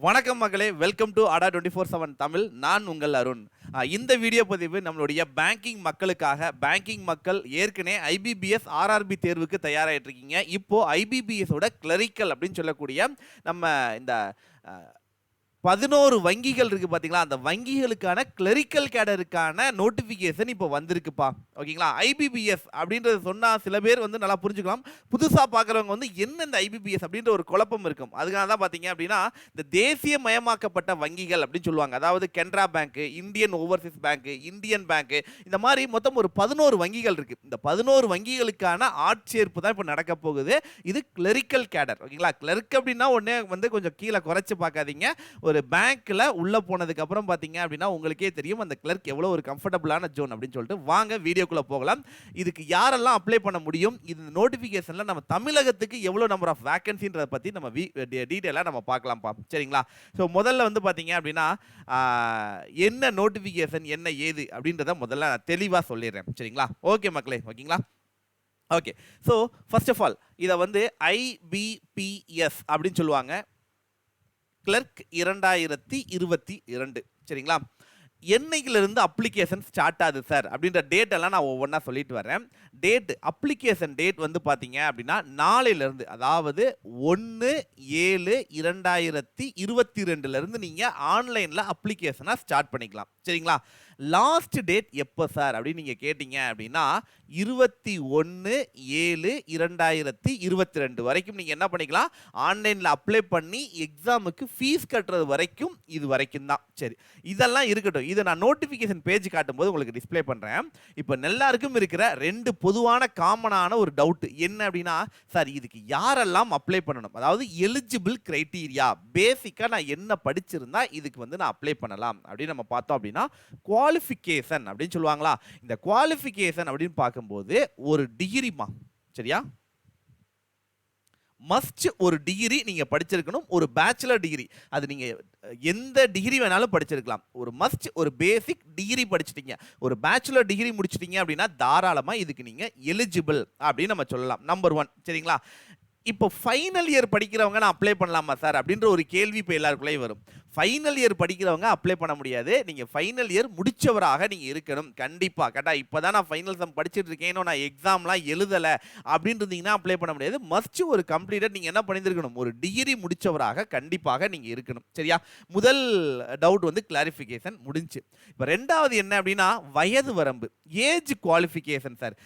வணக்கம் மகளே, welcome to Adda247 Tamil. நான் உங்கள் அருண். இந்த வீடியோ பதிவு நம்மளுடைய பேங்கிங் மக்களுக்காக. பேங்கிங் மக்கள் ஏற்கனவே IBPS RRB தேர்வுக்கு தயாராகிட்டு இருக்கீங்க. இப்போ IBPS ஓட கிளரிக்கல் அப்படின்னு சொல்லக்கூடிய நம்ம இந்த 11 வங்கிகள் இருக்கு பாத்தீங்களா, அந்த வங்கிகளுக்கான கிளரிக்கல் கேடருக்கான நோட்டிபிகேஷன் இப்போ வந்திருக்குப்பா. ஓகேங்களா, IBPS அப்படின்றது சொன்னா சில பேர் வந்து நல்லா புரிஞ்சுக்கலாம். புதுசா பார்க்குறவங்க வந்து என்ன இந்த IBPS அப்படின்ற ஒரு குழப்பம் இருக்கும். அதுக்காக தான் பார்த்தீங்க அப்படின்னா இந்த தேசிய மயமாக்கப்பட்ட வங்கிகள் அப்படின்னு சொல்லுவாங்க. அதாவது Canara bank, Indian overseas bank, Indian bank, இந்த மாதிரி மொத்தம் ஒரு 11 வங்கிகள் இருக்கு. இந்த 11 வங்கிகளுக்கான ஆட்சேர்ப்பு தான் இப்போ நடக்க போகுது. இது கிளரிக்கல் கேடர். ஓகேங்களா, கிளர்க் அப்படின்னா உடனே வந்து கொஞ்சம் கீழே குறைச்சு பார்க்காதீங்க. ஒரு பேங்க்ல உள்ள போனதுக்கு அப்புறம் பாத்தீங்க அப்படின்னா உங்களுக்கே தெரியும் அந்த கிளர்க் எவ்வளவு ஒரு கம்ஃபர்டபுளான ஜோன் அப்படின்னு சொல்லிட்டு. வாங்க வீடியோக்குள்ள போகலாம். இதுக்கு யாரெல்லாம் அப்ளை பண்ண முடியும், இந்த நோட்டிபிகேஷன்ல நம்ம தமிழகத்துக்கு எவ்வளவு நம்பர் ஆஃப் வேகன்சின்றத பத்தி நம்ம டீடைலா நம்ம பார்க்கலாம்ப்பா. சரிங்களா? ஸோ முதல்ல வந்து பாத்தீங்க அப்படின்னா என்ன நோட்டிபிகேஷன் என்ன ஏது அப்படின்றத முதல்ல நான் தெளிவா சொல்லிடுறேன். சரிங்களா? ஓகே மக்களே, ஓகேங்களா? Okay, so first of all இதை வந்து IBPS அப்படின்னு சொல்லுவாங்க, கிளர்க் 2022. சரிங்களா? என்னைக்கிலிருந்து அப்ளிகேஷன் ஸ்டார்ட் ஆகுது சார் அப்படின்ற டேட் எல்லாம் நான் ஒவ்வொன்றா சொல்லிட்டு வரேன். டேட், அப்ளிகேஷன் டேட் வந்து பார்த்தீங்க அப்படின்னா நாளையிலேருந்து, அதாவது 1/7/2022 நீங்கள் ஆன்லைனில் அப்ளிகேஷனை ஸ்டார்ட் பண்ணிக்கலாம். சரிங்களா? லாஸ்ட் டேட் எப்போ சார் அப்படின்னு நீங்கள் கேட்டீங்க அப்படின்னா 21/7/2022 வரைக்கும் நீங்கள் என்ன பண்ணிக்கலாம், ஆன்லைனில் அப்ளை பண்ணி எக்ஸாமுக்கு ஃபீஸ் கட்டுறது வரைக்கும் இது வரைக்கும் தான். சரி, இதெல்லாம் இருக்கட்டும். இதை நான் நோட்டிஃபிகேஷன் பேஜ் காட்டும்போது உங்களுக்கு டிஸ்பிளே பண்ணுறேன். இப்போ எல்லாருக்கும் இருக்கிற 2 பொதுவான காமனான ஒரு டவுட் என்ன அப்படின்னா, சார் இதுக்கு யாரெல்லாம் அப்ளை பண்ணணும், அதாவது எலிஜிபிள் கிரைட்டீரியா, பேசிக்காக நான் என்ன படிச்சிருந்தா இதுக்கு வந்து நான் அப்ளை பண்ணலாம் அப்படின்னு நம்ம பார்த்தோம் அப்படின்னா குவாலிஃபிகேஷன் அப்படின்னு சொல்லுவாங்களா. இந்த குவாலிஃபிகேஷன் அப்படின்னு பார்க்கும்போது ஒரு டிகிரிமா. சரியா? மஸ்ட் ஒரு டிகிரி நீங்க படிச்சிருக்கணும், ஒரு பேச்சுலர் டிகிரி. அது நீங்க எந்த டிகிரி வேணாலும் படிச்சிருக்கலாம். ஒரு மஸ்ட் ஒரு பேசிக் டிகிரி படிச்சிட்டீங்க, ஒரு பேச்சுலர் டிகிரி முடிச்சிட்டீங்க அப்படின்னா தாராளமா இதுக்கு நீங்க எலிஜிபிள் அப்படின்னு நம்ம சொல்லலாம். நம்பர் 1. சரிங்களா? இப்போ ஃபைனல் இயர் படிக்கிறவங்க நான் அப்ளை பண்ணலாமா சார் அப்படின்ற ஒரு கேள்வி இப்போ எல்லாருக்குள்ளேயும் வரும். ஃபைனல் இயர் படிக்கிறவங்க அப்ளை பண்ண முடியாது. நீங்கள் ஃபைனல் இயர் முடித்தவராக நீங்கள் இருக்கணும். கண்டிப்பாக கேட்டால் இப்போ தான் நான் ஃபைனல் சம் படிச்சுட்டு இருக்கேன், நான் எக்ஸாம்லாம் எழுதலை அப்படின்னு இருந்தீங்கன்னா அப்ளை பண்ண முடியாது. மஸ்ட் ஒரு கம்ப்ளீட்டட் நீங்கள் என்ன பண்ணியிருக்கணும், ஒரு டிகிரி முடித்தவராக கண்டிப்பாக நீங்கள் இருக்கணும். சரியா? முதல் டவுட் வந்து கிளாரிஃபிகேஷன் முடிஞ்சு. இப்போ ரெண்டாவது என்ன அப்படின்னா வயது வரம்பு, ஏஜ் குவாலிஃபிகேஷன். சார்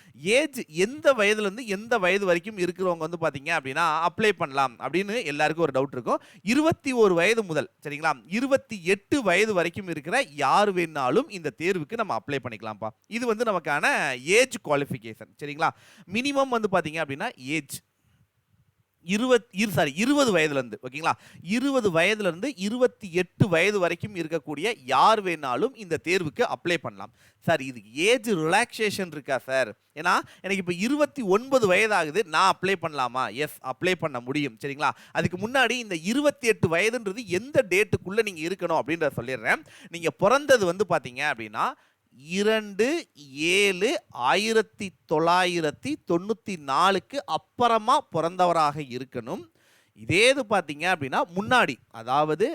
ஏஜ் எந்த வயதுலேருந்து எந்த வயது வரைக்கும் இருக்கிறவங்க வந்து பார்த்தீங்க அப்படின்னா அப்ளை பண்ணலாம் அப்படின்னு எல்லாருக்கும் ஒரு டவுட் இருக்கும். 21 வயது முதல், சரிங்களா, 28 வயது வரைக்கும் இருக்கிற யார் வேணாலும் இந்த தேர்வுக்கு நம்ம அப்ளை பண்ணிக்கலாம்ப்பா. இது வந்து நமக்கான ஏஜ் குவாலிஃபிகேஷன். சரிங்களா? மினிமம் வந்து பாத்தீங்க அப்படின்னா ஏஜ் 20 வயதுலேருந்து, ஓகேங்களா, 20 வயதுலேருந்து 28 வயது வரைக்கும் இருக்கக்கூடிய யார் வேணாலும் இந்த தேர்வுக்கு அப்ளை பண்ணலாம். சார் இதுக்கு ஏஜ் ரிலாக்ஸேஷன் இருக்கா சார்? ஏன்னா எனக்கு இப்போ 29 வயதாகுது, நான் அப்ளை பண்ணலாமா? எஸ், அப்ளை பண்ண முடியும். சரிங்களா? அதுக்கு முன்னாடி இந்த 28 வயதுன்றது எந்த டேட்டுக்குள்ளே நீங்கள் இருக்கணும் அப்படின்றத சொல்லிடுறேன். நீங்கள் பிறந்தது வந்து பார்த்தீங்க அப்படின்னா 2/7/1994 அப்புறமா பிறந்தவராக இருக்கணும். இதே இது பார்த்தீங்க அப்படின்னா முன்னாடி, அதாவது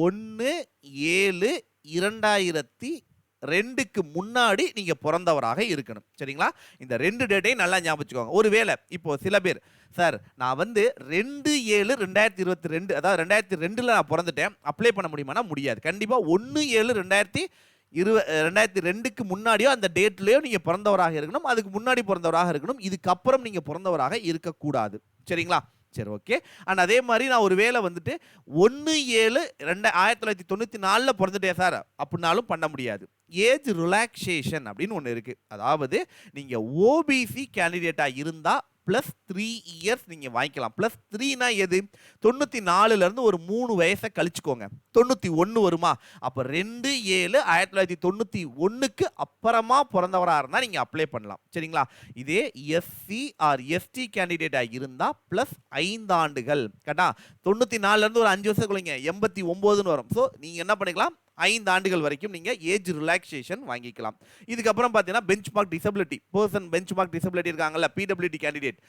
1/7/2002க்கு முன்னாடி நீங்க பிறந்தவராக இருக்கணும். சரிங்களா? இந்த 2 டேட்டையும் நல்லா ஞாபகம் வச்சுக்கோங்க. ஒருவேளை இப்போ சில பேர், சார் நான் வந்து 2/7/2022, அதாவது 2002ல் நான் பிறந்துட்டேன், அப்ளை பண்ண முடியுமானா முடியாது. கண்டிப்பாக 1/7/2002க்கு முன்னாடியோ அந்த டேட்லயோ நீங்க பிறந்தவராக இருக்கணும். அதுக்கு முன்னாடி பிறந்தவராக இருக்கணும். இதுக்கப்புறம் நீங்க பிறந்தவராக இருக்கக்கூடாது. சரிங்களா? சரி, ஓகே. அண்ட் அதே மாதிரி நான் ஒரு வேளை வந்துட்டு 1/7/1994 பிறந்துட்டேன் சார் அப்படின்னாலும் பண்ண முடியாது. ஏஜ் ரிலாக்ஸேஷன் அப்படின்னு ஒன்று இருக்கு. அதாவது நீங்க ஓபிசி கேண்டிடேட்டா இருந்தா +3 இயர்ஸ் நீங்க வாங்கிக்கலாம். +3னா எது? 94லேருந்து ஒரு 3 வயசை கழிச்சுக்கோங்க, 91 வருமா? அப்போ 2/7/1991க்கு அப்புறமா பிறந்தவராக இருந்தால் நீங்கள் அப்ளை பண்ணலாம். சரிங்களா? இதே எஸ்சி ஆர் எஸ்டி கேண்டிடேட்டாக இருந்தால் +5 ஆண்டுகள். கேட்டா 94லேருந்து ஒரு 5 வருஷம் கொள்ளைங்க, 89ன்னு வரும். ஸோ நீங்கள் என்ன பண்ணிக்கலாம், 5 ஆண்டுகள் வரைக்கும் நீங்க ஏஜ் ரிலாக்ஸேஷன் வாங்கிக்கலாம். இதுக்கு அப்புறம் பார்த்தீங்கன்னா benchmark disability, person benchmark disability இருக்காங்கல்ல, பிடபிலிட்டி கேண்டிடேட்,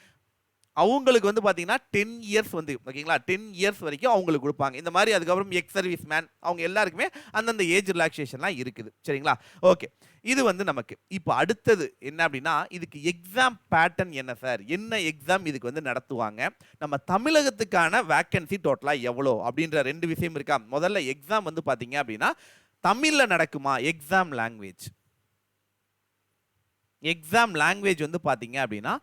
அவங்களுக்கு வந்து பார்த்தீங்கன்னா 10 இயர்ஸ் வந்து ஓகேங்களா 10 இயர்ஸ் வரைக்கும் அவங்களுக்கு கொடுப்பாங்க. இந்த மாதிரி அதுக்கப்புறம் எக்ஸ் சர்வீஸ் மேன் அவங்க எல்லாருக்குமே அந்தந்த ஏஜ் ரிலாக்ஸேஷன்லாம் இருக்குது. சரிங்களா? ஓகே, இது வந்து நமக்கு. இப்போ அடுத்தது என்ன அப்படின்னா, இதுக்கு எக்ஸாம் பேட்டர்ன் என்ன சார், என்ன எக்ஸாம் இதுக்கு வந்து நடத்துவாங்க, நம்ம தமிழகத்துக்கான வேக்கன்சி டோட்டலாக எவ்வளோ அப்படின்ற 2 விஷயம் இருக்கா. முதல்ல எக்ஸாம் வந்து பார்த்தீங்க அப்படின்னா தமிழில் நடக்குமா, எக்ஸாம் லாங்குவேஜ். எக்ஸாம் லாங்குவேஜ் வந்து பார்த்தீங்க அப்படின்னா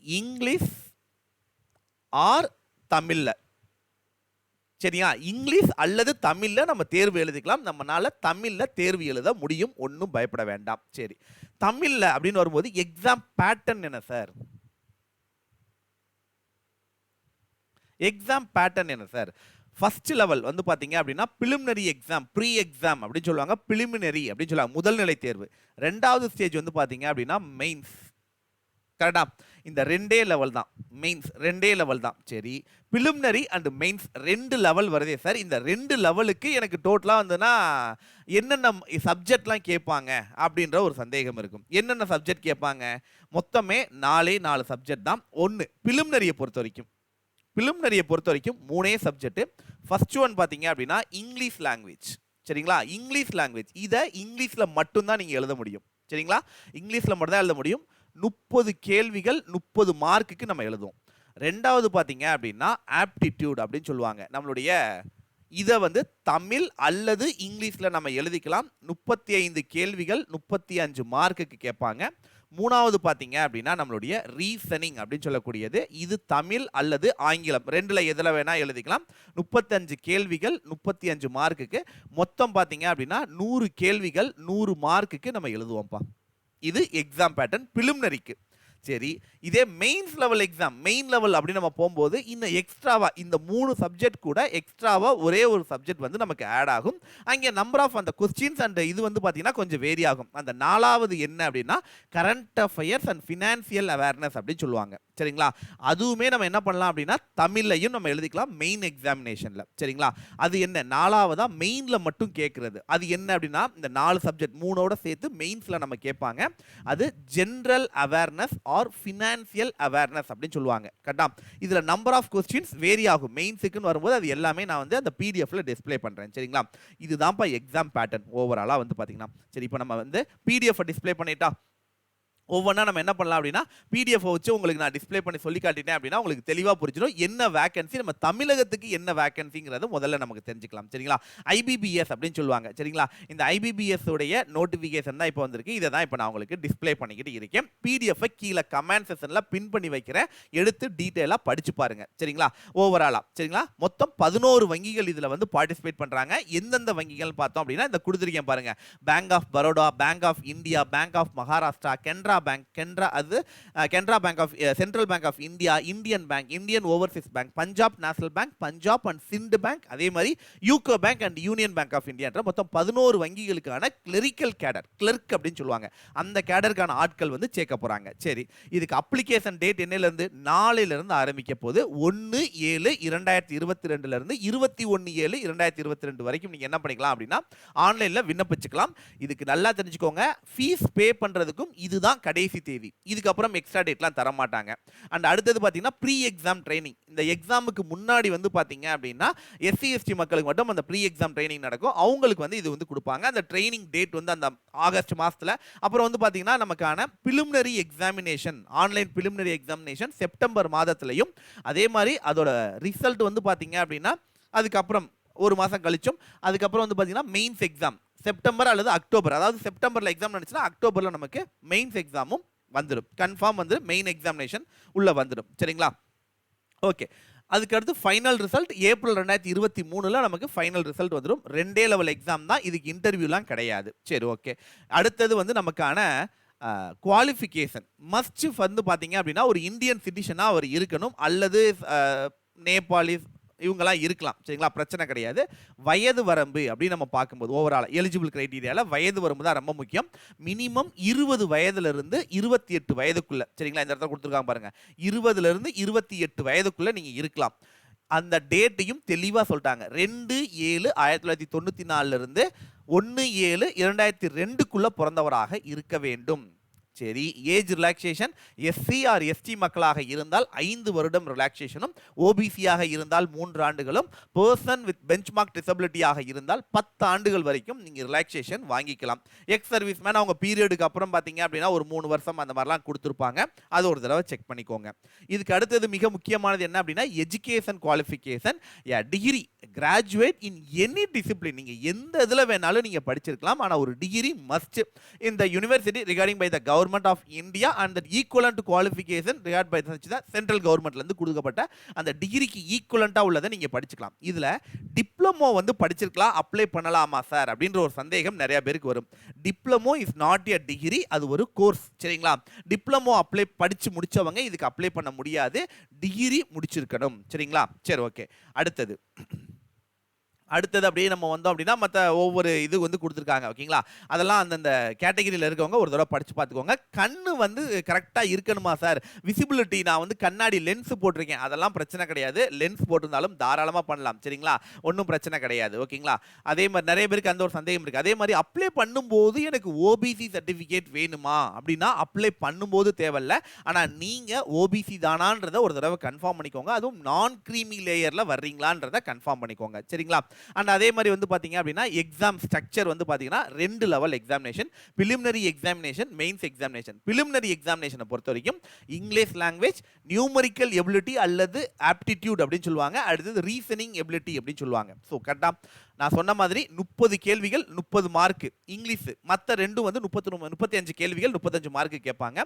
இங்கிலீஷ் ஆர் தமிழ்ல. சரியா? இங்கிலீஷ் அல்லது தமிழ்ல நம்ம தேர்வு எழுதிக்கலாம். நம்மனால தமிழ்ல தேர்வு எழுத முடியும், ஒன்றும் பயப்பட வேண்டாம். சரி, தமிழ்ல அப்படின்னு வரும்போது எக்ஸாம் பேட்டர்ன் என்ன சார், எக்ஸாம் பேட்டர்ன் என்ன சார். ஃபர்ஸ்ட் லெவல் வந்து பாத்தீங்க அப்படின்னா பிலிமினரி எக்ஸாம், ப்ரீ எக்ஸாம் அப்படின்னு சொல்லுவாங்க, பிலிமினரி அப்படின்னு சொல்லுவாங்க, முதல்நிலை தேர்வு. ரெண்டாவது ஸ்டேஜ் வந்து பாத்தீங்க அப்படின்னா மெயின்ஸ். கரெக்டா? இந்த 2 லெவல் தான், மெயின்ஸ் 2 லெவல் தான். சரி, பிலிமினரி அண்ட் மெயின்ஸ் 2 லெவல் வருதே சார். இந்த 2 லெவலுக்கு எனக்கு டோட்டலாக வந்துன்னா என்னென்ன சப்ஜெக்ட்லாம் கேட்பாங்க அப்படின்ற ஒரு சந்தேகம் இருக்கும். என்னென்ன சப்ஜெக்ட் கேட்பாங்க, மொத்தமே 4 சப்ஜெக்ட் தான். ஒன்று பிலிமினரியை பொறுத்த வரைக்கும், பிலிமினரியை பொறுத்த வரைக்கும் 3 சப்ஜெக்ட். ஃபர்ஸ்ட் ஒன் பார்த்தீங்க அப்படின்னா இங்கிலீஷ் லாங்குவேஜ். சரிங்களா? இங்கிலீஷ் லாங்குவேஜ் இதை இங்கிலீஷில் மட்டும்தான் நீங்கள் எழுத முடியும். சரிங்களா? இங்கிலீஷில் மட்டும் தான் எழுத முடியும். 30 கேள்விகள் 30 மார்க்குக்கு நம்ம எழுதுவோம். ரெண்டாவது பார்த்தீங்க அப்படின்னா ஆப்டிடியூட் அப்படின்னு சொல்லுவாங்க. நம்மளுடைய இதை வந்து தமிழ் அல்லது இங்கிலீஷில் நம்ம எழுதிக்கலாம். 35 கேள்விகள் 35 மார்க்குக்கு கேட்பாங்க. மூணாவது பார்த்தீங்க அப்படின்னா நம்மளுடைய ரீசனிங் அப்படின்னு சொல்லக்கூடியது, இது தமிழ் அல்லது ஆங்கிலம் ரெண்டுல எதில் வேணால் எழுதிக்கலாம். 35 கேள்விகள் 35 மார்க்குக்கு. மொத்தம் பார்த்தீங்க அப்படின்னா 100 கேள்விகள் 100 மார்க்குக்கு நம்ம எழுதுவோம்ப்பா. இது எக்ஸாம் பேட்டர்ன் பிலிமினரிக்கு. சரி, இதே mains level exam, main level அப்படின்னு நம்ம போகும்போது இன்னும் எக்ஸ்ட்ராவா இந்த 3 சப்ஜெக்ட் கூட எக்ஸ்ட்ராவா ஒரே ஒரு சப்ஜெக்ட் வந்து நமக்கு ஆட் ஆகும். அங்கே நம்பர் ஆஃப் அந்த கொஸ்டின்ஸ் அண்ட் இது வந்து பார்த்தீங்கன்னா கொஞ்சம் வேரி ஆகும். அந்த 4வது என்ன அப்படின்னா current affairs and financial awareness அப்படின்னு சொல்லுவாங்க. சரிங்களா? அதுவுமே நம்ம என்ன பண்ணலாம் அப்படின்னா தமிழ்லையும் நம்ம எழுதிக்கலாம் மெயின் எக்ஸாமினேஷனில். சரிங்களா? அது என்ன 4வதா மெயினில் மட்டும் கேட்குறது, அது என்ன அப்படின்னா இந்த 4 சப்ஜெக்ட் 3ஓட சேர்த்து மெயின்ஸில் நம்ம கேட்பாங்க. அது general awareness or financial awareness அப்படின்னு சொல்லுவாங்க. கரெக்டா? இதில் நம்பர் ஆஃப் கொஸ்டின்ஸ் வேரி ஆகும். மெயின்ஸுக்குன்னு வரும்போது அது எல்லாமே நான் வந்து அந்த பிடிஎஃப்ல டிஸ்பிளே பண்ணுறேன். சரிங்களா? இதுதான்ப்பா எக்ஸாம் பேட்டர்ன் ஓவராலாக வந்து பார்த்தீங்கன்னா. சரி, இப்போ நம்ம வந்து பிடிஎஃப் டிஸ்பிளே பண்ணிட்டா ஒவ்வொன்றா நம்ம என்ன பண்ணலாம் அப்படின்னா பிடிஎஃப் வச்சு உங்களுக்கு நான் டிஸ்பிளே பண்ணி சொல்லி காட்டிட்டேன் அப்படின்னா உங்களுக்கு தெளிவாக புரிஞ்சிடும் என்ன வேகன்சி, நம்ம தமிழகத்துக்கு என்ன வேகன்சிங்கிறது முதல்ல நமக்கு தெரிஞ்சுக்கலாம். சரிங்களா? ஐபிபிஎஸ் அப்படின்னு சொல்லுவாங்க. சரிங்களா? இந்த ஐபிபிஎஸ் உடைய நோட்டிஃபிகேஷன் தான் இப்போ வந்திருக்கு. இதை தான் இப்போ நான் உங்களுக்கு டிஸ்பிளே பண்ணிக்கிட்டு இருக்கேன். பிடிஎஃப் கீழே கமெண்ட் செக்ஷனில் பின் பண்ணி வைக்கிறேன், எடுத்து டீட்டெயிலாக படிச்சு பாருங்க. சரிங்களா? ஓவராலா. சரிங்களா? மொத்தம் 11 வங்கிகள் இதில் வந்து பார்ட்டிசிபேட் பண்ணுறாங்க. எந்தெந்த வங்கிகள் பார்த்தோம் அப்படின்னா இந்த கொடுத்துருக்கேன் பாருங்க, bank of Baroda, bank of India, bank of Maharashtra, Canara bank, Canara bank of central bank of India, Indian bank, Indian overseas bank, Punjab national bank, Punjab and Sind bank, அதே மாதிரி UCO bank and union bank of India என்ற மொத்தம் 11 வங்கிகளுக்கான கிளரிக்கல் கேடர், clerk அப்படின்னு சொல்லுவாங்க, அந்த கேடருக்கான ஆட்கள் வந்து சேர்க்க போறாங்க. சரி, இதுக்கு அப்ளிகேஷன் டேட் என்னையிலிருந்து, நாளையிலிருந்து ஆரம்பிக்க போது 1/7/2022 இருந்து 21/7/2022 வரைக்கும் நீங்க என்ன பண்ணிக்கலாம் அப்படின்னா ஆன்லைன்ல விண்ணப்பிச்சுக்கலாம். இதுக்கு நல்லா தெரிஞ்சுக்கோங்க, ஃபீஸ் பே பண்றதுக்கும் இதுதான் கடைசி தேதி. இதுக்கப்புறம் எக்ஸ்ட்ரா டேட்லாம் தர மாட்டாங்க. அண்ட் அடுத்தது பார்த்தீங்கன்னா ப்ரீ எக்ஸாம் ட்ரைனிங். இந்த எக்ஸாமுக்கு முன்னாடி வந்து பார்த்தீங்க அப்படின்னா எஸ்சி எஸ்டி மக்களுக்கு மட்டும் அந்த ப்ரீ எக்ஸாம் ட்ரைனிங் நடக்கும். அவங்களுக்கு வந்து இது வந்து கொடுப்பாங்க. அந்த ட்ரைனிங் டேட் வந்து அந்த ஆகஸ்ட் மாதத்தில். அப்புறம் வந்து பார்த்தீங்கன்னா நமக்கான preliminary examination, online preliminary examination September மாதத்துலையும், அதே மாதிரி அதோட ரிசல்ட் வந்து பார்த்தீங்க அப்படின்னா அதுக்கப்புறம் ஒரு மாதம் கழிச்சும், அதுக்கப்புறம் வந்து பார்த்தீங்கன்னா மெயின்ஸ் எக்ஸாம் செப்டம்பர் அல்லது அக்டோபர், அதாவது செப்டம்பரில் எக்ஸாம் நினச்சுன்னா அக்டோபரில் நமக்கு மெயின்ஸ் எக்ஸாமும் வந்துடும். கன்ஃபார்ம் வந்து மெயின் எக்ஸாமினேஷன் உள்ள வந்துடும். சரிங்களா? ஓகே, அதுக்கடுத்து ஃபைனல் ரிசல்ட் ஏப்ரல் 2023 நமக்கு ஃபைனல் ரிசல்ட் வந்துடும். 2 லெவல் எக்ஸாம் தான், இதுக்கு இன்டர்வியூலாம் கிடையாது. சரி, ஓகே. அடுத்தது வந்து நமக்கான குவாலிஃபிகேஷன் மஸ்ட் வந்து பார்த்தீங்க அப்படின்னா ஒரு இந்தியன் சிட்டிசனாக அவர் இருக்கணும், அல்லது நேபாளிஸ் இவங்கெல்லாம் இருக்கலாம். சரிங்களா? பிரச்சனை கிடையாது. வயது வரம்பு அப்படின்னு நம்ம பார்க்கும்போது ஓவரால் எலிஜிபிள் கிரைட்டீரியாவில் வயது வரம்பு தான் ரொம்ப முக்கியம். மினிமம் 20 வயதிலிருந்து 28 வயதுக்குள்ள. சரிங்களா? இந்த இடத்துல கொடுத்துருக்காங்க பாருங்க, 20லிருந்து 28 வயதுக்குள்ள நீங்க இருக்கலாம். அந்த டேட்டையும் தெளிவாக சொல்லிட்டாங்க. 2/7/1994 இருந்து 1/7/2002 பிறந்தவராக இருக்க வேண்டும். சரி, age relaxation SC or ST மக்களாக இருந்தால் 5 வருடம் ரிலாக்ஸேஷனும், ஓபிசியாக இருந்தால் 3 ஆண்டுகளும், பர்சன் வித் பெஞ்ச்மார்க் டிசபிலிட்டியாக இருந்தால் 10 ஆண்டுகள் வரைக்கும் நீங்க ரிலாக்ஸேஷன் வாங்கிக்கலாம். எக்ஸ் சர்வீஸ் மேன் அவங்க பீரியடுக்கு அப்புறம் பார்த்தீங்க அப்படின்னா ஒரு 3 வருஷம் அந்த மாதிரிலாம் கொடுத்துருப்பாங்க. அது ஒரு தடவை செக் பண்ணிக்கோங்க. இதுக்கு அடுத்தது மிக முக்கியமானது என்ன அப்படின்னா education qualification, degree, graduate in any discipline. நீங்க எந்த இதில் வேணாலும் நீங்க படிச்சிருக்கலாம். ஆனால் ஒரு degree must in the university regarding by the government of India and the equivalent qualification regarded by the central government இருந்து கொடுக்கப்பட்ட அந்த டிகிரிக்கு ஈக்குவலண்டா உள்ளதை நீங்க படிச்சுக்கலாம். இதுல டிப்ளமோ வந்து படிச்சிருக்கலாம், அப்ளை பண்ணலாமா சார் அப்படின்ற ஒரு சந்தேகம் நிறைய பேருக்கு வரும். Diploma is not a degree, அது ஒரு கோர்ஸ். சரிங்களா? டிப்ளமோ படிச்சு முடிச்சவங்க இதுக்கு அப்ளை பண்ண முடியாது, டிகிரி முடிச்சிருக்கணும். சரிங்களா? சரி, ஓகே. அடுத்தது அப்படியே நம்ம வந்தோம் அப்படின்னா மற்ற ஒவ்வொரு இது வந்து கொடுத்துருக்காங்க. ஓகேங்களா? அதெல்லாம் அந்தந்த கேட்டகரியில் இருக்கவங்க ஒரு தடவை படித்து பார்த்துக்கோங்க. கண்ணு வந்து கரெக்டாக இருக்கணுமா சார்? விசிபிலிட்டி, நான் வந்து கண்ணாடி லென்ஸ் போட்டிருக்கேன், அதெல்லாம் பிரச்சனை கிடையாது. லென்ஸ் போட்டிருந்தாலும் தாராளமாக பண்ணலாம். சரிங்களா? ஒன்றும் பிரச்சனை கிடையாது. ஓகேங்களா? அதே மாதிரி நிறைய பேருக்கு அந்த ஒரு சந்தேகம் இருக்குது. அதே மாதிரி அப்ளை பண்ணும்போது எனக்கு ஓபிசி சர்டிஃபிகேட் வேணுமா அப்படின்னா அப்ளை பண்ணும்போது தேவையில்லை. ஆனால் நீங்கள் ஓபிசி தானான்றதை ஒரு தடவை கன்ஃபார்ம் பண்ணிக்கோங்க. அதுவும் நான் க்ரீமி லேயரில் வர்றீங்களான்றதை கன்ஃபார்ம் பண்ணிக்கோங்க. சரிங்களா? அண்ட் அதே மாதிரி வந்து பாத்தீங்க அப்படின்னா எக்ஸாம் ஸ்ட்ரக்சர் வந்து பாத்தீங்கன்னா 2 level examination, preliminary examination, mains examination. Preliminary எக்ஸாமினேஷனை பொறுத்த வரைக்கும் இங்கிலீஷ் லாங்குவேஜ், நியூமரிக்கல் எபிலிட்டி அல்லது ஆப்டிடியூட் அப்படின்னு சொல்லுவாங்க. அடுத்தது ரீசனிங் எபிலிட்டி அப்படின்னு சொல்லுவாங்க. ஸோ கரெக்டா நான் சொன்ன மாதிரி 30 கேள்விகள் 30 மார்க் இங்கிலீஷ், மற்ற ரெண்டும் வந்து 35 கேள்விகள் 35 மார்க் கேட்பாங்க.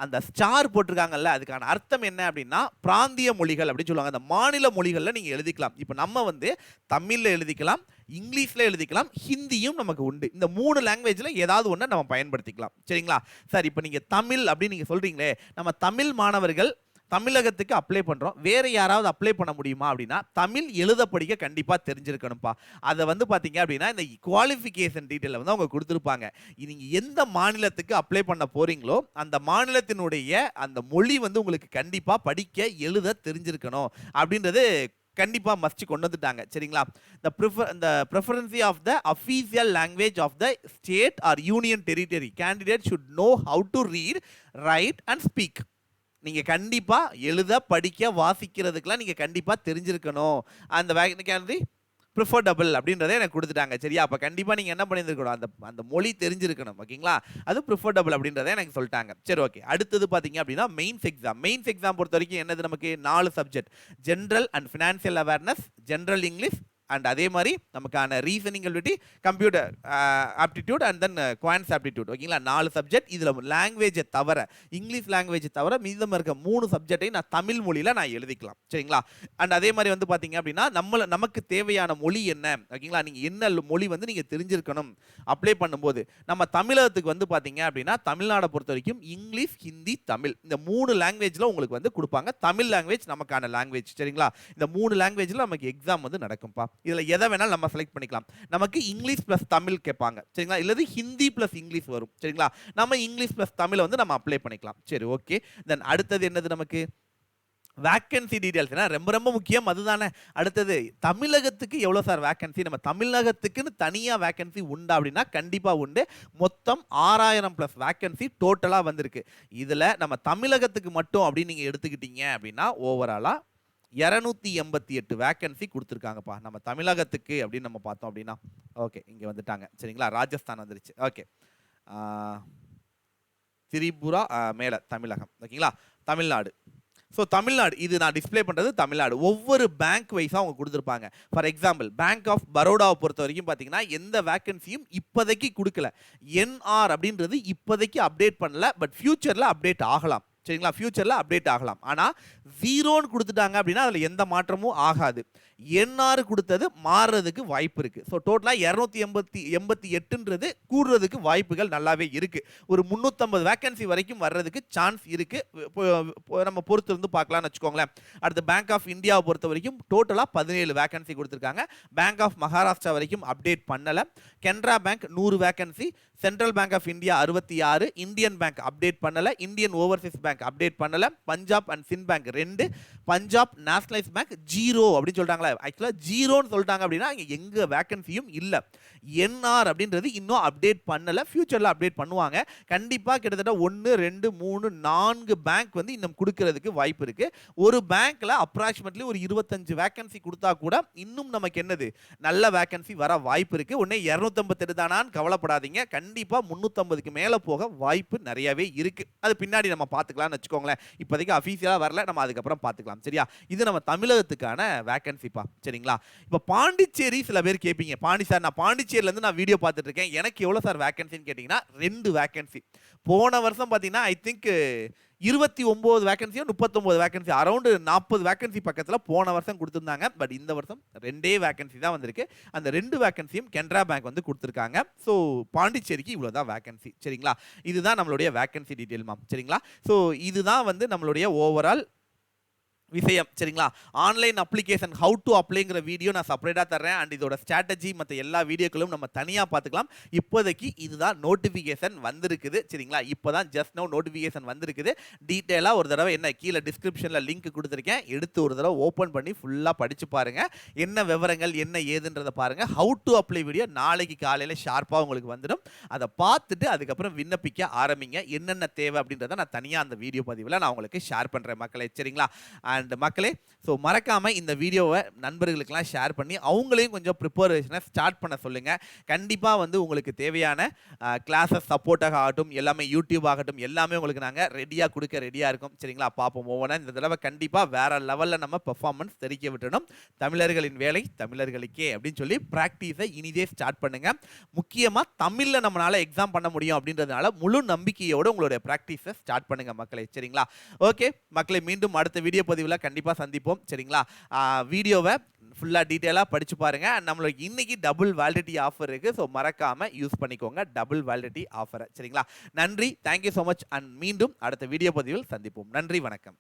அந்த ஸ்டார் போட்டிருக்காங்கல்ல, அதுக்கான அர்த்தம் என்ன அப்படின்னா பிராந்திய மொழிகள் அப்படின்னு சொல்லுவாங்க. அந்த மாநில மொழிகளில் நீங்கள் எழுதிக்கலாம். இப்போ நம்ம வந்து தமிழில் எழுதிக்கலாம், இங்கிலீஷில் எழுதிக்கலாம், ஹிந்தியும் நமக்கு உண்டு. இந்த 3 லாங்குவேஜில் ஏதாவது ஒன்று நம்ம பயன்படுத்திக்கலாம். சரிங்களா? சார், இப்போ நீங்கள் தமிழ் அப்படின்னு நீங்கள் சொல்கிறீங்களே, நம்ம தமிழ் மாணவர்கள் தமிழகத்துக்கு அப்ளை பண்ணுறோம், வேறு யாராவது அப்ளை பண்ண முடியுமா அப்படின்னா தமிழ் எழுத படிக்க கண்டிப்பாக தெரிஞ்சிருக்கணும்ப்பா. அதை வந்து பார்த்தீங்க அப்படின்னா இந்த குவாலிஃபிகேஷன் டீட்டெயிலில் வந்து அவங்க கொடுத்துருப்பாங்க. நீங்கள் எந்த மாநிலத்துக்கு அப்ளை பண்ண போகிறீங்களோ அந்த மாநிலத்தினுடைய அந்த மொழி வந்து உங்களுக்கு கண்டிப்பாக படிக்க எழுத தெரிஞ்சிருக்கணும் அப்படின்றது கண்டிப்பாக மஸ்ட் கொண்டு வந்துட்டாங்க. சரிங்களா? the preference of the official language of the state or union territory candidate should know how to read, write and speak. நீங்க கண்டிப்பா எழுத படிக்க வாசிக்கிறதுக்குலாம் நீங்க கண்டிப்பா தெரிஞ்சிருக்கணும். அந்த வேகன்சி ப்ரிஃபர்டபிள் அப்படின்றத எனக்கு கொடுத்துட்டாங்க. சரியா? அப்போ கண்டிப்பாக நீங்கள் என்ன பண்ணியிருக்கணும், அந்த மொழி தெரிஞ்சிருக்கணும். ஓகேங்களா? அது ப்ரிஃபர்டபிள் அப்படின்றத எனக்கு சொல்லிட்டாங்க. சரி, ஓகே. அடுத்தது பார்த்தீங்க அப்படின்னா மெயின்ஸ் எக்ஸாம் பொறுத்த வரைக்கும் என்னது, நமக்கு 4 subject: general and financial awareness, general English, and அதே மாதிரி நமக்கான reasoning ability, computer aptitude and then quants aptitude. ஓகேங்களா? 4 சப்ஜெக்ட். இதில் லாங்குவேஜை தவிர, இங்கிலீஷ் லாங்குவேஜை தவிர மீதம் இருக்க 3 சப்ஜெக்டையும் நான் தமிழ் மொழியில் நான் எழுதிக்கலாம். சரிங்களா? அண்ட் அதே மாதிரி வந்து பார்த்தீங்க அப்படின்னா நமக்கு தேவையான மொழி என்ன, ஓகேங்களா, நீங்கள் என்ன மொழி வந்து நீங்கள் தெரிஞ்சிருக்கணும் அப்ளை பண்ணும்போது. நம்ம தமிழகத்துக்கு வந்து பார்த்தீங்க அப்படின்னா தமிழ்நாடை பொறுத்த வரைக்கும் இங்கிலீஷ், ஹிந்தி, தமிழ் இந்த 3 லாங்குவேஜில் உங்களுக்கு வந்து கொடுப்பாங்க. தமிழ் லாங்குவேஜ் நமக்கான லாங்குவேஜ். சரிங்களா? இந்த 3 லாங்குவேஜில் நமக்கு எக்ஸாம் வந்து நடக்கும்பா. இதில் எதை வேணாலும் நம்ம செலக்ட் பண்ணிக்கலாம். நமக்கு இங்கிலீஷ் ப்ளஸ் தமிழ் கேட்பாங்க. சரிங்களா? இல்லது ஹிந்தி ப்ளஸ் இங்கிலீஷ் வரும். சரிங்களா? நம்ம இங்கிலீஷ் ப்ளஸ் தமிழை வந்து நம்ம அப்ளை பண்ணிக்கலாம். சரி, ஓகே. தென் அடுத்தது என்னது, நமக்கு வேக்கன்சி டீடைல்ஸ். ரொம்ப ரொம்ப முக்கியம் அதுதானே. அடுத்தது தமிழகத்துக்கு எவ்வளோ சார் வேக்கன்சி, நம்ம தமிழகத்துக்குன்னு தனியாக வேக்கன்சி உண்டா அப்படின்னா கண்டிப்பாக உண்டு. மொத்தம் 6000 ப்ளஸ் வேக்கன்சி டோட்டலாக வந்திருக்கு. இதில் நம்ம தமிழகத்துக்கு மட்டும் அப்படின்னு நீங்கள் எடுத்துக்கிட்டீங்க அப்படின்னா ஓவராலாக 288 வேக்கன்சி கொடுத்துருக்காங்கப்பா நம்ம தமிழகத்துக்கு அப்படின்னு நம்ம பார்த்தோம் அப்படின்னா. ஓகே, இங்கே வந்துட்டாங்க. சரிங்களா? ராஜஸ்தான் வந்துருச்சு. ஓகே, திரிபுரா மேலே தமிழகம். ஓகேங்களா? தமிழ்நாடு. ஸோ தமிழ்நாடு இது நான் டிஸ்பிளே பண்ணுறது தமிழ்நாடு. ஒவ்வொரு பேங்க் வைஸாக அவங்க கொடுத்துருப்பாங்க. ஃபார் எக்ஸாம்பிள் பேங்க் ஆஃப் பரோடாவை பொறுத்த வரைக்கும் பார்த்தீங்கன்னா எந்த வேக்கன்சியும் இப்போதைக்கு கொடுக்கல. என்ஆர் அப்படின்றது இப்போதைக்கு அப்டேட் பண்ணல, பட் ஃபியூச்சரில் அப்டேட் ஆகலாம். சரிங்களா? ஃபியூச்சரில் அப்டேட் ஆகலாம். ஆனால் 0ன்னு கொடுத்துட்டாங்க அப்படின்னா அதில் எந்த மாற்றமும் ஆகாது. என்ஆர் கொடுத்தது மாறுறதுக்கு வாய்ப்பு இருக்குது. ஸோ டோட்டலாக 288ன்றது கூடுறதுக்கு வாய்ப்புகள் நல்லாவே இருக்குது. ஒரு 350 வேக்கன்சி வரைக்கும் வர்றதுக்கு சான்ஸ் இருக்குது. நம்ம பொறுத்து இருந்து பார்க்கலாம்னு வச்சுக்கோங்களேன். அடுத்து பேங்க் ஆஃப் இந்தியாவை பொறுத்த வரைக்கும் டோட்டலாக 17 வேக்கன்சி கொடுத்துருக்காங்க. பேங்க் ஆஃப் மகாராஷ்டிரா வரைக்கும் அப்டேட் பண்ணலை. Canara bank 100 vacancy, central bank of India 66, Indian bank update பண்ணலை, இந்தியன் ஓவர்சீஸ் பேங்க் அப்டேட் பண்ணலை, Punjab and Sindh bank 2, Punjab nationalise bank 0 அப்படின்னு சொல்லிட்டாங்களா. சொல்லிட்டாங்களா, ஆக்சுவலாக ஜீரோன்னு சொல்லிட்டாங்க அப்படின்னா இங்கே எங்கள் வேகன்சியும் இல்லை. என்ஆர் அப்படின்றது இன்னும் அப்டேட் பண்ணலை, ஃபியூச்சரில் அப்டேட் பண்ணுவாங்க. கண்டிப்பாக கிட்டத்தட்ட 1 2 3 4 பேங்க் வந்து இன்னும் கொடுக்கறதுக்கு வாய்ப்பு இருக்குது. ஒரு பேங்க்கில் அப்ராக்சிமேட்லி ஒரு 25 வேகன்சி கொடுத்தா கூட இன்னும் நமக்கு என்னது நல்ல வேகன்சி வர வாய்ப்பு இருக்குது. உடனே 258 தானான்னு கவலைப்படாதீங்க, கண்டிப்பாக 350க்கு மேலே போக வாய்ப்பு நிறையவே இருக்குது. அது பின்னாடி நம்ம பார்த்துக்கலாம்னு வச்சுக்கோங்களேன். இப்போதைக்கு அஃபீஷியலாக வரல, நம்ம அதுக்கப்புறம் பார்த்துக்கலாம். சரியா, இது நம்ம தமிழகத்துக்கான வேகன்சிப்பா. சரிங்களா, இப்போ பாண்டிச்சேரி சில பேர் கேட்பீங்க, சார் நான் பாண்டிச்சேரியிலேருந்து நான் வீடியோ பார்த்துட்டு இருக்கேன், எனக்கு எவ்வளோ சார் வேகன்சின்னு கேட்டிங்கன்னா 2 வேகன்சி. போன வருஷம் பார்த்தீங்கன்னா I think 29 வேகன்சியோ 39 vacancy, around 40 vacancy பக்கத்தில் போன வருஷம் கொடுத்துருந்தாங்க. பட் இந்த வருஷம் 2 வேகன்சி தான் வந்திருக்கு. அந்த 2 வேகன்சியும் கனரா பேங்க் வந்து கொடுத்துருக்காங்க. ஸோ பாண்டிச்சேரிக்கு இவ்வளோ தான் வேகன்சி. சரிங்களா, இதுதான் நம்மளுடைய வேகன்சி டீட்டெயில் மேம். சரிங்களா, ஸோ இதுதான் வந்து நம்மளுடைய ஓவரால் விஷயம். சரிங்களா, ஆன்லைன் அப்ளிகேஷன் ஹவு டு அப்ளைங்கிற வீடியோ நான் செப்பரேட்டாக தர்றேன். அண்ட் இதோட ஸ்ட்ராட்டஜி மற்ற எல்லா வீடியோக்களும் நம்ம தனியாக பார்த்துக்கலாம். இப்போதைக்கு இதுதான் நோட்டிஃபிகேஷன் வந்திருக்குது. சரிங்களா, இப்போ தான் ஜஸ்ட் நோ நோட்டிஃபிகேஷன் வந்திருக்குது. டீட்டெயிலாக ஒரு தடவை என்ன கீழே டிஸ்கிரிப்ஷனில் லிங்க் கொடுத்துருக்கேன், எடுத்து ஒரு தடவை ஓப்பன் பண்ணி ஃபுல்லாக படித்து பாருங்கள். என்ன விவரங்கள் என்ன ஏதுன்றதை பாருங்கள். ஹவு டு அப்ளை வீடியோ நாளைக்கு காலையில் ஷார்ப்பாக உங்களுக்கு வந்துடும். அதை பார்த்துட்டு அதுக்கப்புறம் விண்ணப்பிக்க ஆரம்பிங்க. என்னென்ன தேவை அப்படின்றத நான் தனியாக அந்த வீடியோ பதிவில் நான் உங்களுக்கு ஷேர் பண்ணுறேன் மக்களே. சரிங்களா, அண்ட் மக்களே, ஸோ மறக்காமல் இந்த வீடியோவை நண்பர்களுக்கெல்லாம் ஷேர் பண்ணி அவங்களையும் கொஞ்சம் ப்ரிப்பரேஷனை ஸ்டார்ட் பண்ண சொல்லுங்கள். கண்டிப்பாக வந்து உங்களுக்கு தேவையான கிளாஸஸ் சப்போர்ட்டாக ஆகட்டும், எல்லாமே யூடியூப் ஆகட்டும், எல்லாமே உங்களுக்கு நாங்கள் ரெடியாக கொடுக்க ரெடியாக இருக்கும். சரிங்களா, பார்ப்போம் ஒவ்வொன்றா. இந்த தடவை கண்டிப்பாக வேறு லெவலில் நம்ம பெர்ஃபார்மன்ஸ் தெரிவிக்க விட்டணும். தமிழர்களின் வேலை தமிழர்களுக்கே அப்படின்னு சொல்லி ப்ராக்டிஸை இனிதே ஸ்டார்ட் பண்ணுங்கள். முக்கியமாக தமிழில் நம்மளால் எக்ஸாம் பண்ண முடியும் அப்படின்றதுனால முழு நம்பிக்கையோடு உங்களுடைய ப்ராக்டிஸை ஸ்டார்ட் பண்ணுங்கள் மக்களே. சரிங்களா, ஓகே மக்களே, மீண்டும் அடுத்த வீடியோ பதிவில் கண்டிப்பா சந்திப்போம். சரிங்களா, வீடியோவை ஃபுல்லா டீடைலா படிச்சு பாருங்க. நம்மளுக்கு இன்னைக்கு டபுள் வேலிடிட்டி ஆஃபர் இருக்கு. ஸோ மறக்காம யூஸ் பண்ணிக்கோங்க டபுள் வேலிடிட்டி ஆஃபரை. சரிங்களா, நன்றி, தேங்க்யூ ஸோ மச். அண்ட் மீண்டும் அடுத்த வீடியோ பதிவில் சந்திப்போம். நன்றி, வணக்கம்.